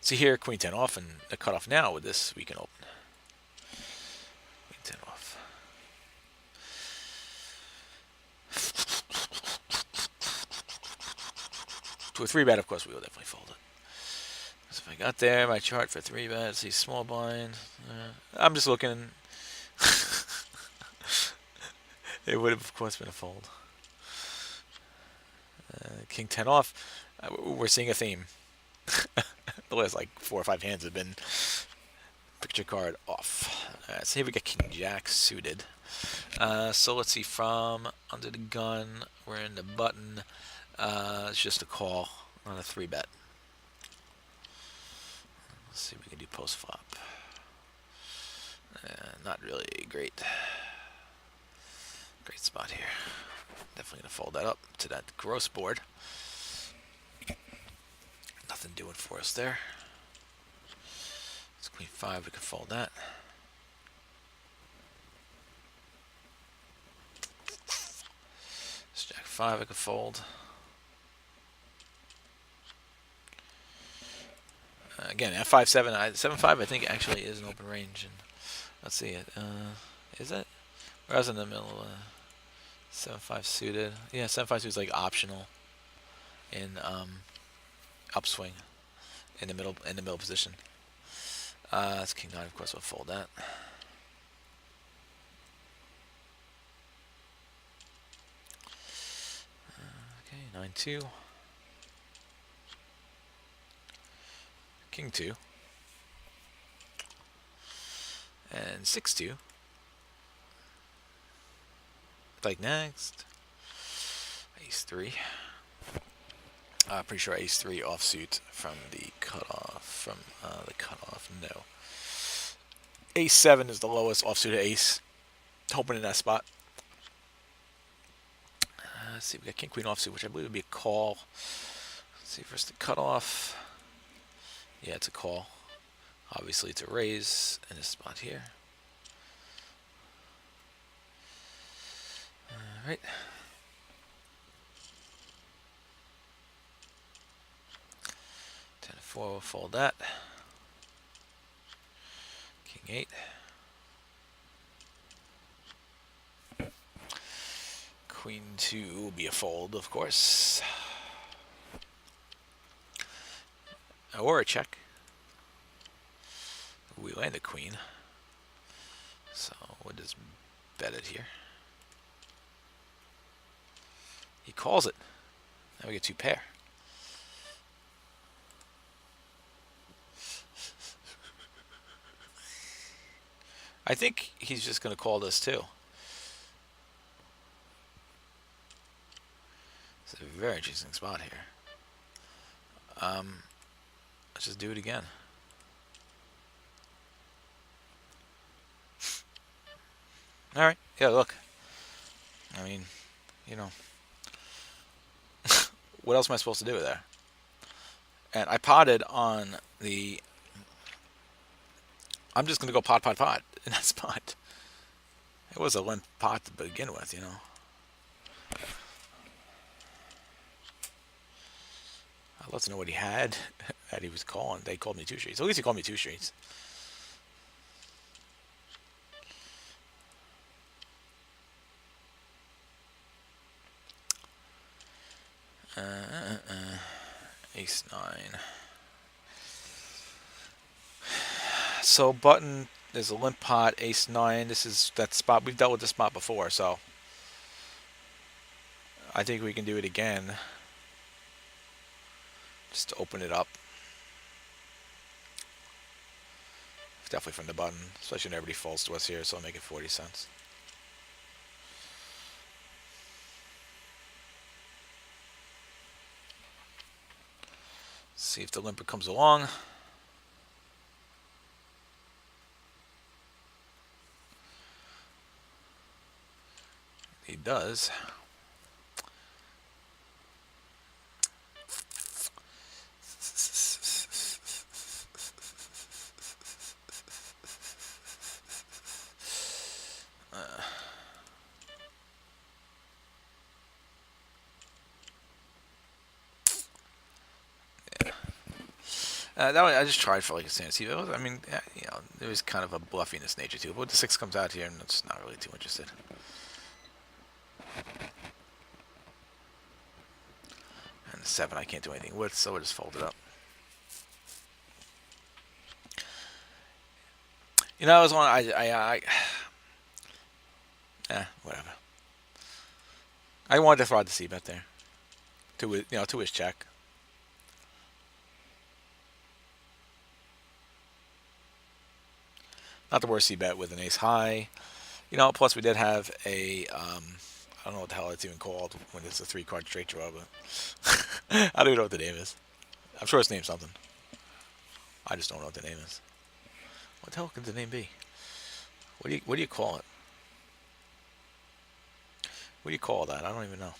See here, Queen 10 off and the cutoff now with this we can open. Queen 10 off. To a 3-bet, of course, we will definitely fold it. So if I got there, my chart for 3-bet, see small blind. I'm just looking. It would have, of course, been a fold. King 10 off. We're seeing a theme. The last like 4 or 5 hands have been picture card off. So here we get King Jack suited. So let's see, from under the gun, we're in the button. It's just a call, not a 3-bet. Let's see if we can do post flop. Not really great spot here. Definitely gonna fold that up to that gross board. Nothing doing for us there. It's Queen 5, we can fold that. It's Jack 5, I can fold. Again, F5, 7, 7-5, I think actually is an open range. And let's see it. Is it? Or I was in the middle. 7-5 suited. Yeah, 7-5 suited is like optional in upswing in the middle position. That's King 9, of course. We'll fold that. Okay, 9-2. King 2. And 6-2. Like next. Ace 3. Pretty sure Ace 3 offsuit from the cutoff. No. Ace 7 is the lowest offsuit ace. Hoping in that spot. Let's see, we got King Queen offsuit, which I believe would be a call. Let's see, first the cutoff. Yeah, it's a call. Obviously, it's a raise in this spot here. All right. We'll fold that. King 8. Queen 2 will be a fold, of course. Or a check. We land a queen. So what does Bet it here. He calls it. Now we get two pair. I think he's just going to call this too. It's a very interesting spot here. Let's just do it again. All right. Yeah, look. I mean, you know, what else am I supposed to do with there? And I potted on the. I'm just going to go pot in that spot. It was a limp pot to begin with, you know. I'd love to know what he had that he was calling. They called me two streets. At least he called me two streets. Ace nine. So button. There's a limp pot. Ace nine. This is that spot. We've dealt with this spot before, so I think we can do it again. Just to open it up. Definitely from the button, especially when everybody falls to us here, so I'll make it 40 cents. See if the limper comes along. He does. That one I just tried for like a chance. I mean, you know, there was kind of a bluffiness nature to it. But the six comes out here, and it's not really too interested. And the seven I can't do anything with, so I just fold it up. You know, I was on. Whatever. I wanted to throw out the C bet there, to his check. Not the worst C bet with an ace high. You know, plus we did have a, I don't know what the hell it's even called when it's a three card straight draw, but I don't even know what the name is. I'm sure it's named something. I just don't know what the name is. What the hell could the name be? What do you call it? What do you call that? I don't even know.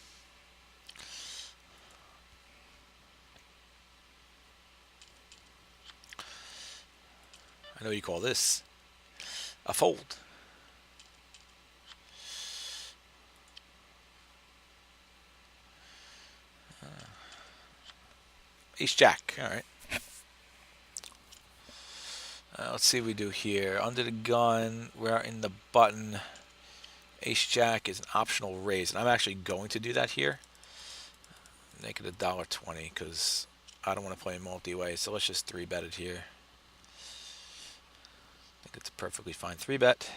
I know you call this a fold. Ace Jack. All right. Let's see what we do here. Under the gun, we're in the button. Ace Jack is an optional raise, and I'm actually going to do that here. Make it $1.20 because I don't want to play multi-way. So let's just three bet it here. I think it's a perfectly fine three bet.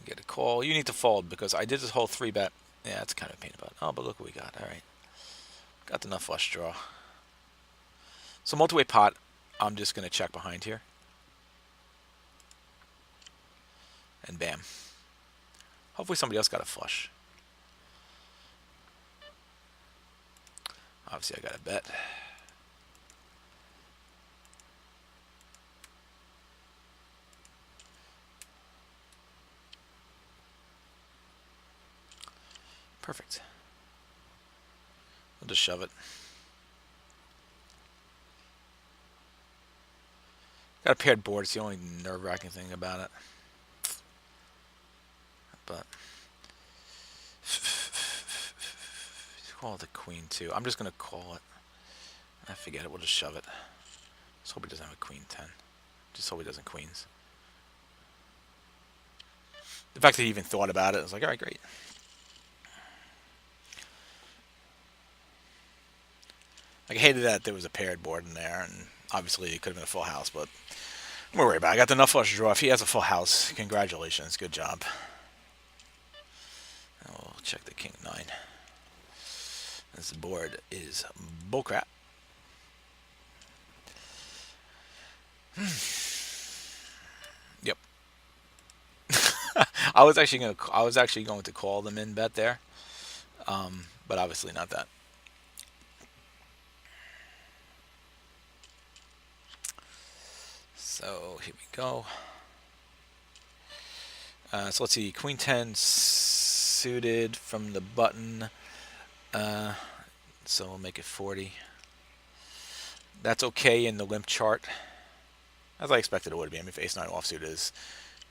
Get a call. You need to fold because I did this whole three bet. Yeah, it's kind of a pain in the butt. Oh, but look what we got. All right. Got enough flush draw. So multi-way pot, I'm just going to check behind here. And bam. Hopefully somebody else got a flush. Obviously I got a bet. Perfect. We'll just shove it. Got a paired board. It's the only nerve-wracking thing about it. But call it the queen too. I'm just gonna call it. I forget it. We'll just shove it. Just hope he doesn't have a queen 10. Just hope he doesn't queens. The fact that he even thought about it, I was like, all right, great. Like, I hated that there was a paired board in there, and obviously it could have been a full house, but don't worry about it. I got the enough flush draw. If he has a full house, congratulations. Good job. I'll check the king nine. This board is bullcrap. Yep. I was actually going to call them in bet there, but obviously not that. So here we go. So let's see, Queen 10 suited from the button. Uh, so we'll make it 40. That's okay in the limp chart, as I expected it would be. I mean, if Ace 9 offsuit is,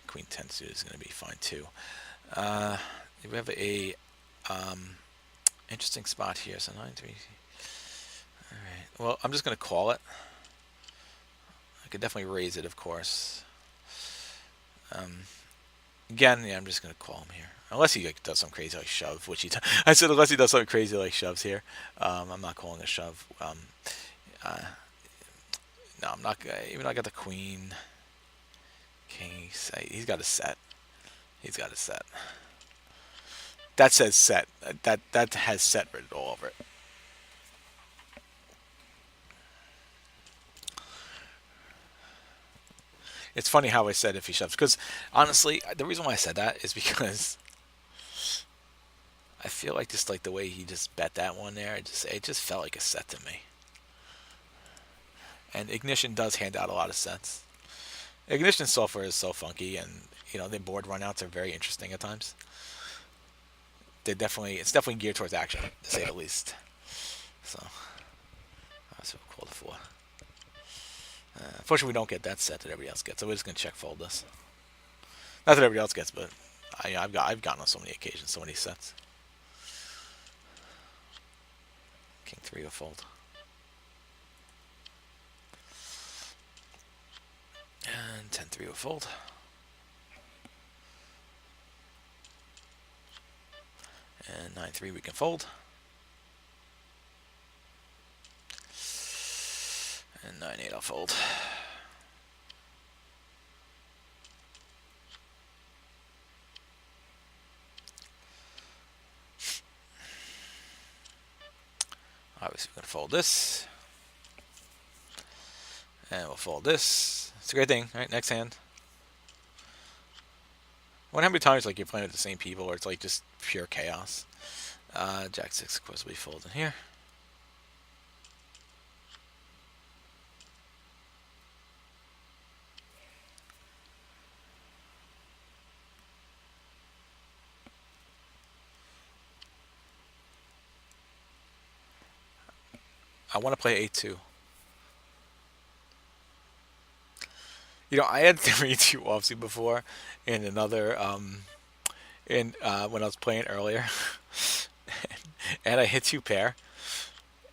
Queen 10 suited is going to be fine too. Uh, we have a interesting spot here. So 9-3. All right. Well, I'm just going to call it. I could definitely raise it, of course. Um, Again, yeah, I'm just going to call him here. Unless he like, does some crazy like shove, which he I said unless he does something crazy like shoves here. I'm not calling a shove. Uh, no, I'm not. Even though I got the queen, king. He's got a set. He's got a set. That says set. That has set written all over it. It's funny how I said if he shoves, because honestly, the reason why I said that is because I feel like just like the way he just bet that one there, it just felt like a set to me. And Ignition does hand out a lot of sets. Ignition software is so funky, and their board runouts are very interesting at times. It's definitely geared towards action, to say the least. So we'll call it four. Unfortunately, we don't get that set that everybody else gets, so we're just gonna check fold this. Not that everybody else gets, but I've gotten on so many occasions, so many sets. King three will fold. And 10-3 will fold. And 9-3 we can fold. And 9-8 I'll fold. Obviously we're going to fold this. And we'll fold this. It's a great thing. All right, next hand. I wonder how many times like you're playing with the same people or it's like just pure chaos. Jack 6 of course will be folding here. I want to play A2. I had 3-2 offsuit before in another when I was playing earlier, and I hit two pair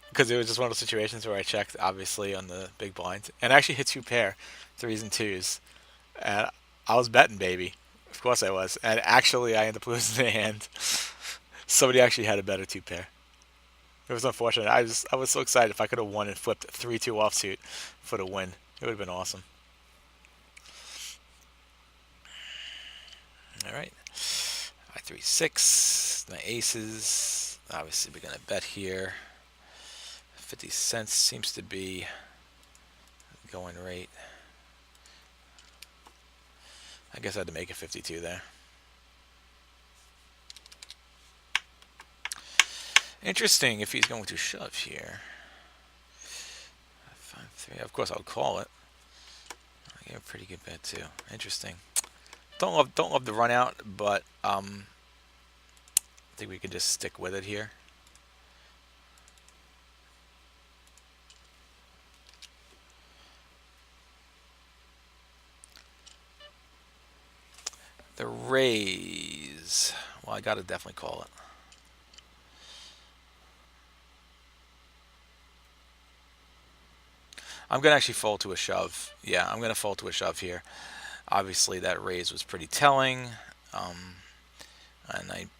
because it was just one of those situations where I checked obviously on the big blinds, and I actually hit two pair, threes and twos, and I was betting, baby. Of course I was, and actually I ended up losing the hand. Somebody actually had a better two pair. It was unfortunate. I was so excited if I could have won and flipped 3-2 offsuit for the win. It would have been awesome. All right. I3-6. My aces. Obviously, we're gonna bet here. 50 cents seems to be going rate. I guess I had to make it 52 there. Interesting if he's going to shove here. 5-3. Of course, I'll call it. I get a pretty good bet too. Interesting. Don't love the run out, but I think we can just stick with it here. The raise. Well, I gotta definitely call it. I'm gonna actually fold to a shove. Yeah, I'm gonna fold to a shove here. Obviously, that raise was pretty telling, and I'm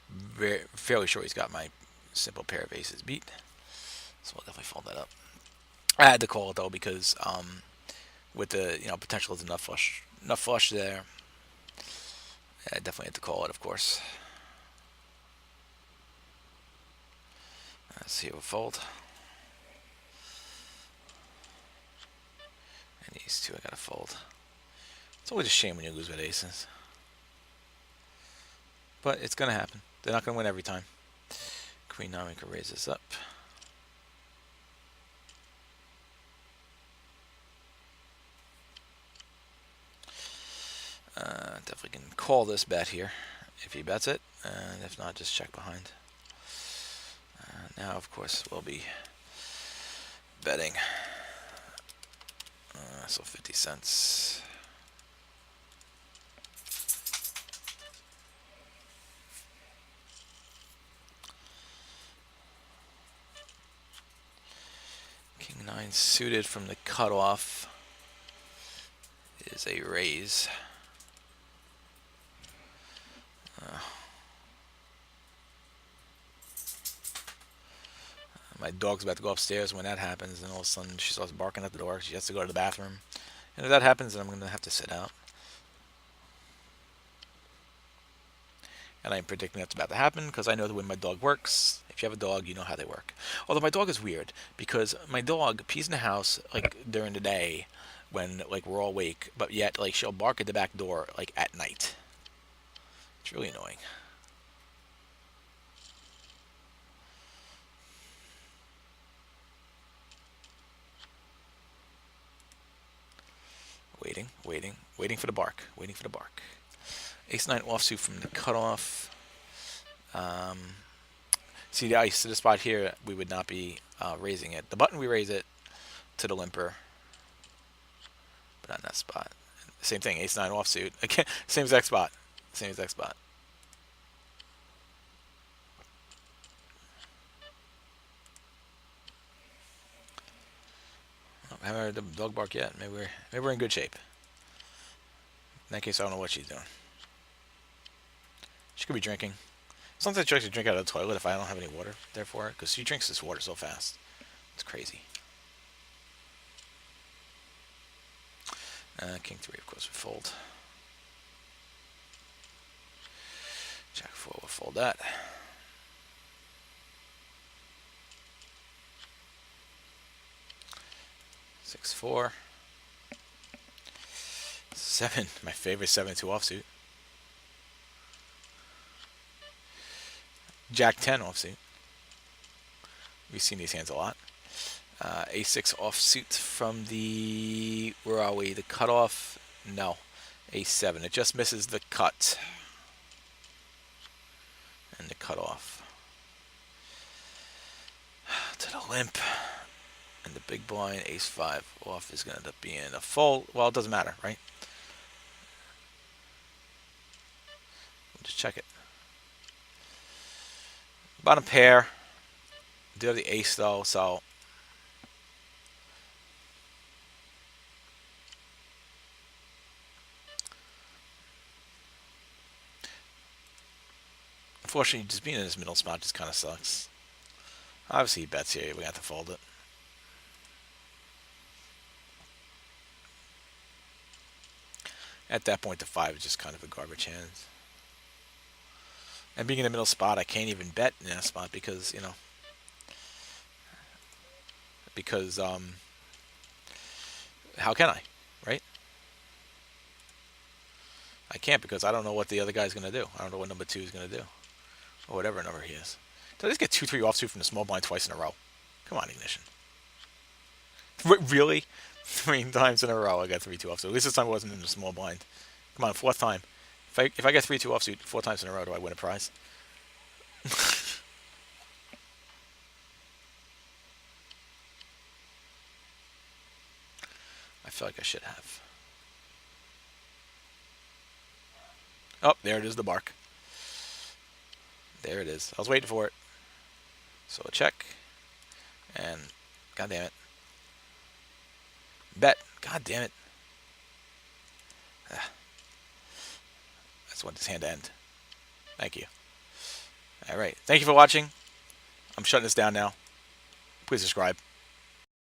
fairly sure he's got my simple pair of aces beat. So we'll definitely fold that up. I had to call it though because with the potential of enough flush there, I definitely had to call it, of course. Let's see if we fold. And these two I gotta fold. It's always a shame when you lose with aces, but it's gonna happen. They're not gonna win every time. Queen nine, we can raise this up. Definitely can call this bet here if he bets it, and if not, just check behind. Now, of course, we'll be betting. So 50 cents. King nine suited from the cutoff is a raise. My dog's about to go upstairs. When that happens, and all of a sudden she starts barking at the door. She has to go to the bathroom. And if that happens, then I'm going to have to sit out. And I'm predicting that's about to happen because I know the way my dog works. If you have a dog, you know how they work. Although my dog is weird because my dog pees in the house like during the day when like we're all awake, but yet like she'll bark at the back door like at night. It's really annoying. Waiting for the bark. Waiting for the bark. Ace nine offsuit from the cutoff. See the ice to the spot here, we would not be raising it. The button we raise it to the limper, but not in that spot. Same thing, ace nine offsuit. Again, same exact spot. Same exact spot. Oh, haven't heard the dog bark yet. Maybe we're in good shape. In that case, I don't know what she's doing. She could be drinking. Sometimes she likes to drink out of the toilet if I don't have any water there for her, because she drinks this water so fast. It's crazy. King three, of course, we fold. Jack four, we'll fold that. Six four. Seven, my favorite 7-2 offsuit. Jack 10 offsuit. We've seen these hands a lot. A6 offsuit from the, where are we? The cutoff? No. A7. It just misses the cut. And the cutoff. To the limp. And the big blind, ace 5 off is going to end up being a fold. Well, it doesn't matter, right? We'll just check it. Bottom pair. Do have the ace though, so unfortunately, just being in this middle spot just kind of sucks. Obviously, he bets here. We have to fold it. At that point, the 5 is just kind of a garbage hand. And being in the middle spot, I can't even bet in that spot because, because how can I, right? I can't because I don't know what the other guy's going to do. I don't know what number 2 is going to do. Or whatever number he is. Did I just get 2-3 offsuit from the small blind twice in a row? Come on, Ignition. Really? 3 times in a row I got 3-2 offsuit. At least this time it wasn't in the small blind. Come on, fourth time. If I get 3-2 offsuit 4 times in a row, do I win a prize? I feel like I should have. Oh, there it is, the bark. There it is. I was waiting for it. So a check. And, god damn it. Bet. God damn it. Ah, I just want this hand to end. Thank you. Alright. Thank you for watching. I'm shutting this down now. Please subscribe.